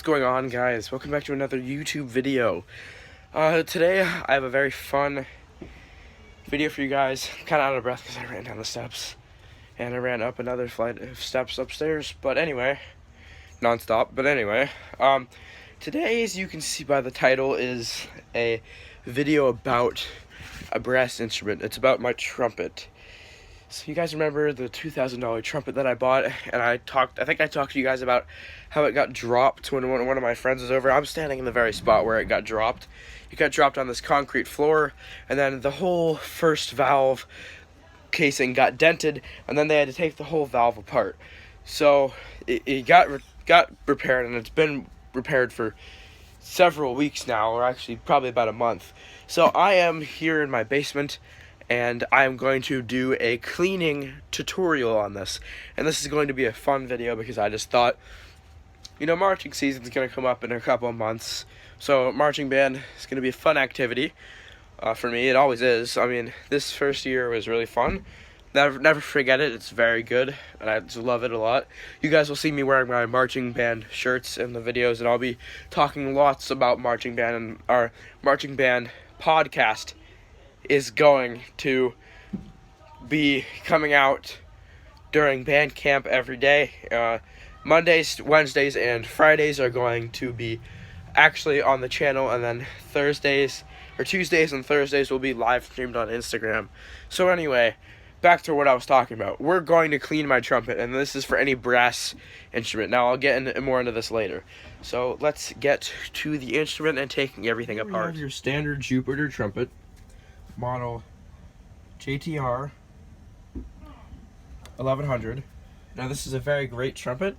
What's going on, guys? Welcome back to another YouTube video. Today I have a very fun video for you guys. I'm kind of out of breath because I ran down the steps and I ran up another flight of steps upstairs, but anyway, non-stop. But anyway, today, as you can see by the title, is a video about a brass instrument. It's about my trumpet. So you guys remember the $2,000 trumpet that I bought, and I think I talked to you guys about how it got dropped when one of my friends was over. I'm standing in the very spot where it got dropped. It got dropped on this concrete floor, and then the whole first valve casing got dented, and then they had to take the whole valve apart. So it got repaired, and it's been repaired for several weeks now, or actually probably about a month. So I am here in my basement, and I'm going to do a cleaning tutorial on this. And this is going to be a fun video because I just thought, you know, marching season is going to come up in a couple of months. So marching band is going to be a fun activity for me. It always is. I mean, this first year was really fun. Never forget it. It's very good, and I just love it a lot. You guys will see me wearing my marching band shirts in the videos, and I'll be talking lots about marching band, and our marching band podcast is going to be coming out during band camp every day. Mondays, Wednesdays, and Fridays are going to be actually on the channel, and then Tuesdays and Thursdays will be live streamed on Instagram. So anyway, back to what I was talking about. We're going to clean my trumpet, and this is for any brass instrument. Now I'll get more into this later. So let's get to the instrument and taking everything apart. You have your standard Jupiter trumpet, model JTR 1100. Now this is a very great trumpet.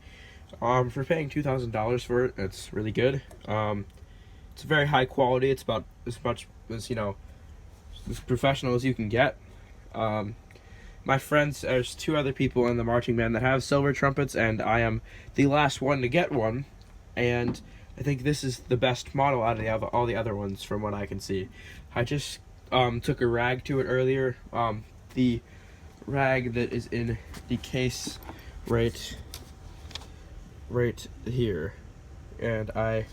For paying $2,000 for it, it's really good. It's very high quality. It's about as much as, you know, as professional as you can get. My friends, there's two other people in the marching band that have silver trumpets, and I am the last one to get one. And I think this is the best model out of all the other ones from what I can see. I just took a rag to it earlier. The rag that is in the case right here, and I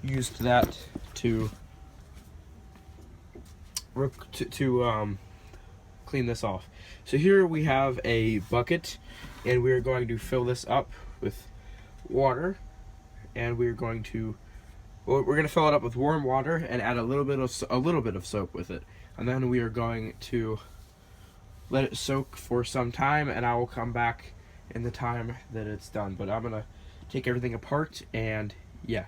used that to clean this off. So here we have a bucket, and we're going to fill this up with water, and we're going to fill it up with warm water and add a little bit of soap with it, and then we are going to let it soak for some time, and I will come back in the time that it's done. But I'm gonna take everything apart, and yeah,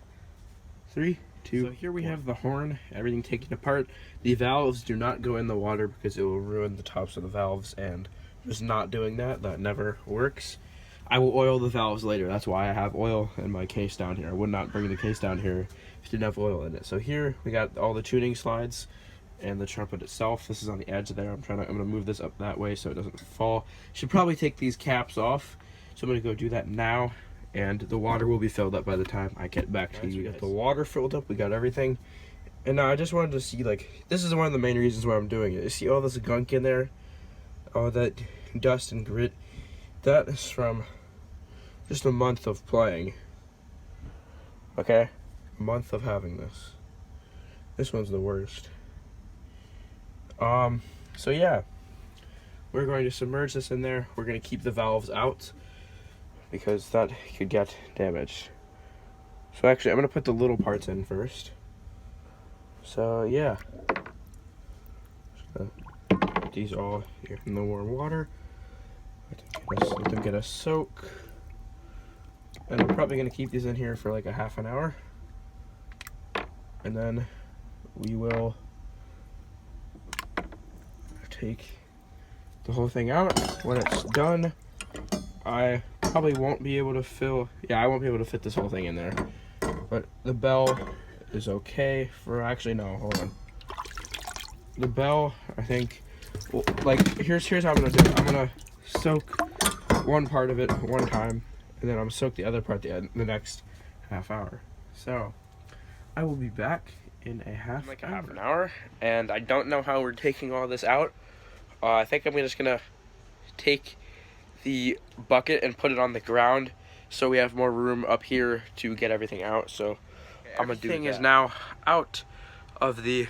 3, 2. So here we have the horn, everything taken apart. The valves do not go in the water because it will ruin the tops of the valves, and just not doing that never works. I will oil the valves later. That's why I have oil in my case down here. I would not bring the case down here if it didn't have oil in it. So here we got all the tuning slides and the trumpet itself. This is on the edge there. I'm gonna move this up that way so it doesn't fall. Should probably take these caps off. So I'm gonna go do that now, and the water will be filled up by the time I get back to you. We got the water filled up. We got everything. And now I just wanted to see, like, this is one of the main reasons why I'm doing it. You see all this gunk in there? All that dust and grit. That is from just a month of playing. Okay? A month of having this. This one's the worst. So yeah. We're going to submerge this in there. We're going to keep the valves out because that could get damaged. So actually, I'm going to put the little parts in first. So yeah. Just gonna put these all here in the warm water. Let them get a soak. And I'm probably going to keep these in here for like a half an hour. And then we will take the whole thing out. When it's done, I probably won't be able to I won't be able to fit this whole thing in there. But the bell is okay for, actually no, hold on. The bell, I think, well, like, here's how I'm gonna do it. I'm gonna soak one part of it one time, and then I'm gonna soak the other part the next half hour. So I will be back in a half an hour, and I don't know how we're taking all this out. I think I'm just gonna take the bucket and put it on the ground so we have more room up here to get everything out. So I'm gonna do that. Everything is now out of the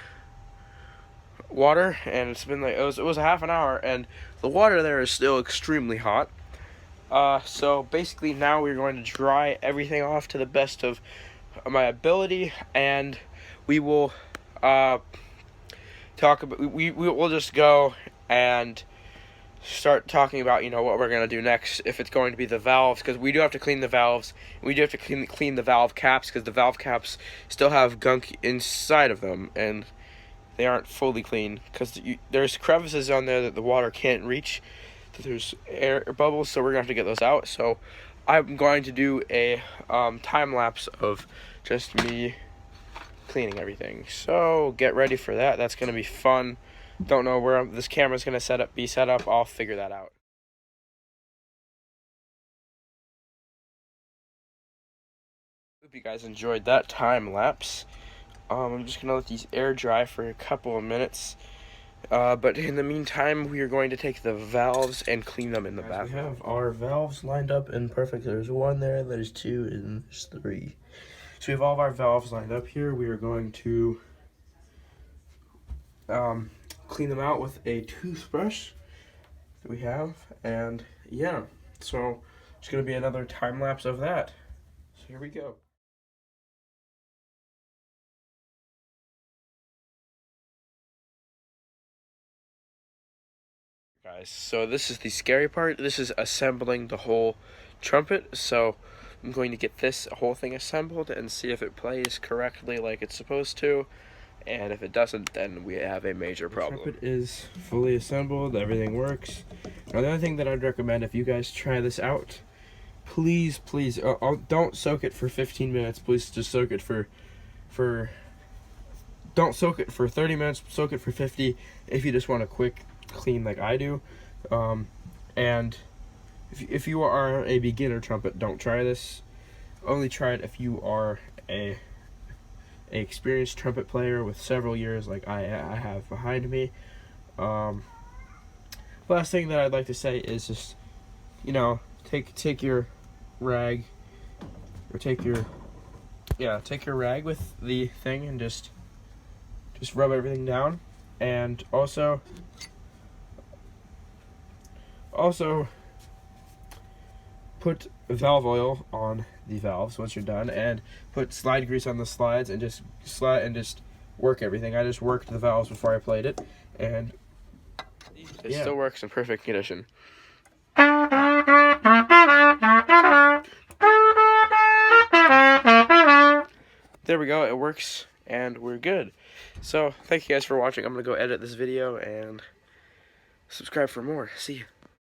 water, and it's been like it was a half an hour, and the water there is still extremely hot. So basically now we're going to dry everything off to the best of my ability, and we will talk about we'll just go and start talking about, you know, what we're going to do next, if it's going to be the valves, because we do have to clean the valves. We do have to clean the valve caps, because the valve caps still have gunk inside of them, and they aren't fully clean, because there's crevices on there that the water can't reach. There's air bubbles, so we're going to have to get those out. So I'm going to do a time-lapse of just me cleaning everything. So get ready for that. That's going to be fun. Don't know where this camera's going to be set up. I'll figure that out. Hope you guys enjoyed that time lapse. I'm just going to let these air dry for a couple of minutes. But in the meantime, we are going to take the valves and clean them in the bathroom. We have our valves lined up and perfect. There's one there, there's two, and there's three. So we have all of our valves lined up here. We are going to clean them out with a toothbrush that we have, and yeah, so it's going to be another time lapse of that. So here we go. Guys, so this is the scary part. This is assembling the whole trumpet. So I'm going to get this whole thing assembled and see if it plays correctly like it's supposed to. And if it doesn't, then we have a major problem. The trumpet is fully assembled. Everything works. Now, the other thing that I'd recommend, if you guys try this out, please, don't soak it for 15 minutes. Please just soak it don't soak it for 30 minutes. Soak it for 50 if you just want a quick clean like I do. And if you are a beginner trumpet, don't try this. Only try it if you are a experienced trumpet player with several years like I have behind me. Last thing that I'd like to say is just, you know, take your rag, or take your rag with the thing and just rub everything down. And also put valve oil on the valves once you're done, and put slide grease on the slides, and just work everything. I just worked the valves before I played it, and it still works in perfect condition. There we go, it works, and we're good. So thank you guys for watching. I'm gonna go edit this video and subscribe for more. See you.